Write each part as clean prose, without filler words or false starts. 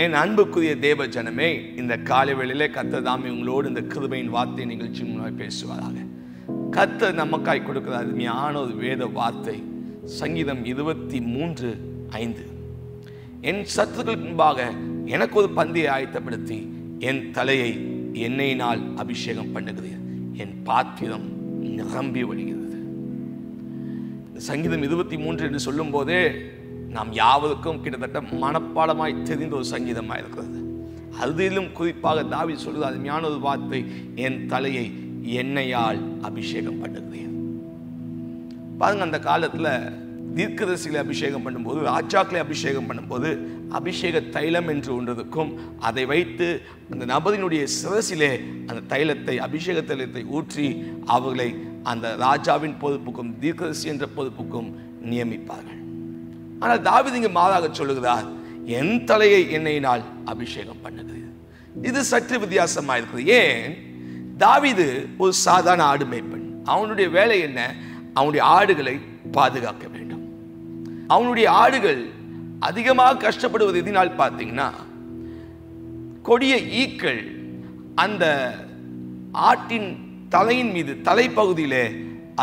என் அன்புக்குரிய தேவ ஜனமே, இந்த காலை வேளையிலே கர்த்தர் தாமே உங்களோடு இந்த கிருபையின் வார்த்தை நிகழ்ச்சி மூலமாக பேசுவாராக. கர்த்தர் நமக்காய் கொடுக்கிற அருமையான ஒரு வேத வார்த்தை சங்கீதம் 23:5. என் சத்துருக்களுக்கு முன்பாக எனக்கு ஒரு பந்தியை ஆயத்தப்படுத்தி என் தலையை எண்ணெயினால் அபிஷேகம் பண்ணுகிறேன், என் பாத்திரம் நிரம்பி வழிகிறது. சங்கீதம் 23 என்று சொல்லும் போதே நாம் யாவருக்கும் கிட்டத்தட்ட மனப்பாடமாய் தெரிந்த ஒரு சங்கீதமாக இருக்கிறது. அதிலும் குறிப்பாக தாவீது சொல்லுவது அருமையான ஒரு வார்த்தை, என் தலையை எண்ணெயால் அபிஷேகம் பண்ணுகிறேன். பாருங்க, அந்த காலத்தில் தீர்க்கதரிசிகளை அபிஷேகம் பண்ணும்போது, ராஜாக்களை அபிஷேகம் பண்ணும்போது அபிஷேக தைலம் என்று ஒன்றதுக்கும் அதை வைத்து அந்த நபரினுடைய சிரசிலே அந்த தைலத்தை, அபிஷேக தைலத்தை ஊற்றி அவர்களை அந்த ராஜாவின் பொறுப்புக்கும் தீர்க்கதரிசி என்ற பொறுப்புக்கும் நியமிப்பார்கள். ஆனால் தாவீது இங்கு மாறாக சொல்லுகிறார், என் தலையை எண்ணெயினால் அபிஷேகம் பண்ணுகிறது. இது சற்று வித்தியாசமாக இருக்குது. ஏன்? தாவீது ஒரு சாதாரண ஆடு மேய்ப்பன். அவனுடைய வேலை என்ன? அவனுடைய ஆடுகளை பாதுகாக்க வேண்டும். அவனுடைய ஆடுகள் அதிகமாக கஷ்டப்படுவது எதனால் பார்த்தீங்கன்னா, கொடிய ஈக்கள் அந்த ஆட்டின் தலையின் மீது, தலைப்பகுதியிலே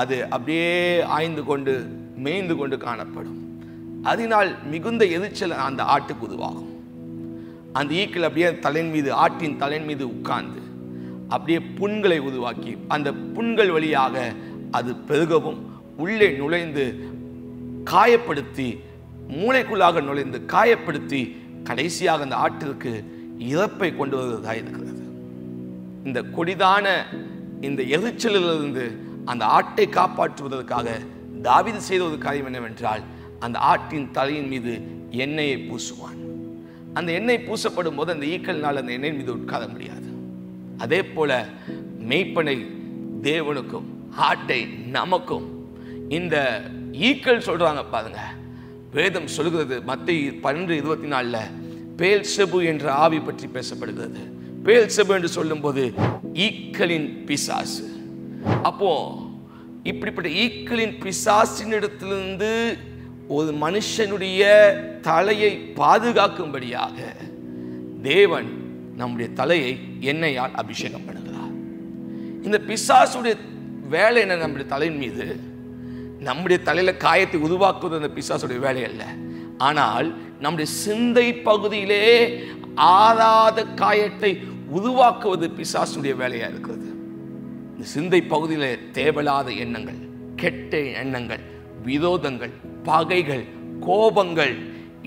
அது அப்படியே ஆய்ந்து கொண்டு மேய்ந்து கொண்டு காணப்படும். அதனால் மிகுந்த எரிச்சல் அந்த ஆட்டுக்கு உருவாகும். அந்த ஈக்கள் அப்படியே தலையின் மீது, ஆட்டின் தலையின் மீது உட்கார்ந்து அப்படியே புண்களை உருவாக்கி அந்த புண்கள் வழியாக அது பெருகவும் உள்ளே நுழைந்து காயப்படுத்தி, மூளைக்குள்ளாக நுழைந்து காயப்படுத்தி கடைசியாக அந்த ஆட்டிற்கு இறப்பை கொண்டு வருவதாக இருக்கிறது. இந்த கொடிதான இந்த எரிச்சலிலிருந்து அந்த ஆட்டை காப்பாற்றுவதற்காக தாவீது செய்த ஒரு காரியம் என்னவென்றால், அந்த ஆட்டின் தலையின் மீது எண்ணெயை பூசுவான். அந்த எண்ணெய் பூசப்படும் போது அந்த ஈக்கள்னால் அந்த எண்ணெய் மீது உட்கார முடியாது. அதே போல மெய்ப்பனை தேவனுக்கும் ஆட்டை நமக்கும் இந்த ஈக்கள் சொல்றாங்க பாருங்க. வேதம் சொல்கிறது, மத்தேயு 12:24 பேல்செபு என்ற ஆவி பற்றி பேசப்படுகிறது. பேல்செபு என்று சொல்லும் போது ஈக்களின் பிசாசு. அப்போ இப்படிப்பட்ட ஈக்களின் பிசாசின் இடத்திலிருந்து ஒரு மனுஷனுடைய தலையை பாதுகாக்கும்படியாக தேவன் நம்முடைய தலையை எண்ணெயால் அபிஷேகம் பண்ணுகிறார். இந்த பிசாசுடைய வேலை என்ன? நம்முடைய தலையின் மீது, நம்முடைய தலையில காயத்தை உருவாக்குவது அந்த பிசாசுடைய வேலை அல்ல. ஆனால் நம்முடைய சிந்தை பகுதியிலே ஆறாத காயத்தை உருவாக்குவது பிசாசுடைய வேலையா இருக்கிறது. இந்த சிந்தை பகுதியிலே தேவையில்லாத எண்ணங்கள், கெட்ட எண்ணங்கள், விரோதங்கள், பகைகள், கோபங்கள்,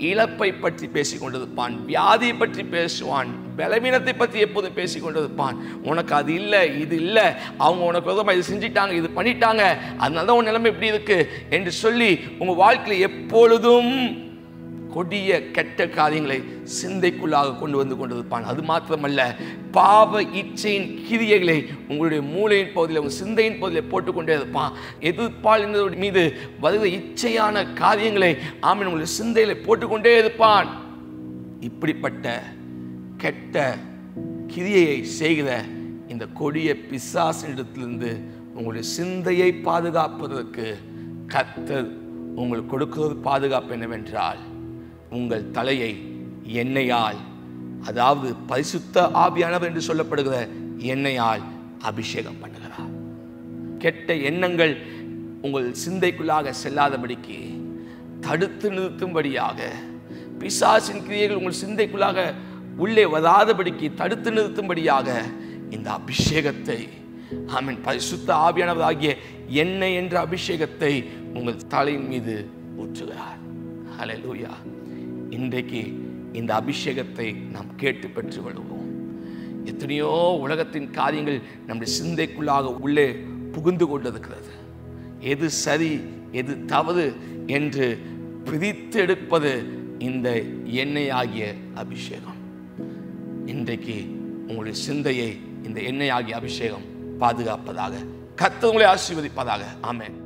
இழப்பை பற்றி பேசிக் கொண்டிருப்பான், வியாதியை பற்றி பேசுவான், பலவீனத்தை பற்றி எப்போதும் பேசிக் கொண்டிருப்பான். உனக்கு அது இல்லை, இது இல்லை, அவங்க உனக்கு விதமாக இது செஞ்சிட்டாங்க, இது பண்ணிட்டாங்க, அதனால தான் உன் நிலைமை இப்படி இருக்கு என்று சொல்லி உங்க வாழ்க்கையில் எப்பொழுதும் கொடிய கெட்ட காரியங்களை சிந்தைக்குள்ளாக கொண்டு வந்து கொண்டிருப்பான். அது மாத்திரமல்ல, பாவ இச்சையின் கிரியைகளை உங்களுடைய மூளையின் பகுதியில், உங்கள் சிந்தையின் பகுதியில் போட்டுக்கொண்டே இருப்பான். எதிர்ப்பால் மீது வருகிற இச்சையான காரியங்களை ஆமீன் உங்களுடைய சிந்தையில போட்டுக்கொண்டே இருப்பான். இப்படிப்பட்ட கெட்ட கிரியையை செய்கிற இந்த கொடிய பிசாசினிடத்திலிருந்து உங்களுடைய சிந்தையை பாதுகாப்பதற்கு கர்த்தர் உங்களுக்கு கொடுக்கிறது பாதுகாப்பு என்னவென்றால், உங்கள் தலையை எண்ணெயால், அதாவது பரிசுத்த ஆவியானவர் என்று சொல்லப்படுகிற எண்ணெயால் அபிஷேகம் பண்ணுகிறார். கெட்ட எண்ணங்கள் உங்கள் சிந்தைக்குள்ளாக செல்லாதபடிக்கு தடுத்து நிறுத்தும்படியாக, பிசாசின் கிரியைகள் உங்கள் சிந்தைக்குள்ளாக உள்ளே வராதபடிக்கு தடுத்து நிறுத்தும்படியாக இந்த அபிஷேகத்தை, ஆமென், பரிசுத்த ஆவியானவர் ஆகிய எண்ணெய் என்ற அபிஷேகத்தை உங்கள் தலையின் மீது ஊற்றுகிறார். ஹல்லேலூயா. இன்றைக்கு இந்த அபிஷேகத்தை நாம் கேட்டு பெற்று கொள்வோம். எத்தனையோ உலகத்தின் காரியங்கள் நம்முடைய சிந்தைக்குள்ளாக உள்ளே புகுந்து கொண்டிருக்கிறது. எது சரி, எது தவறு என்று பிரித்து எடுப்பது இந்த எண்ணெய் ஆகிய அபிஷேகம். இன்றைக்கு உங்களுடைய சிந்தையை இந்த எண்ணெய் ஆகிய அபிஷேகம் பாதுகாப்பதாக. கர்த்தர் உங்களை ஆசீர்வதிப்பதாக. ஆமென்.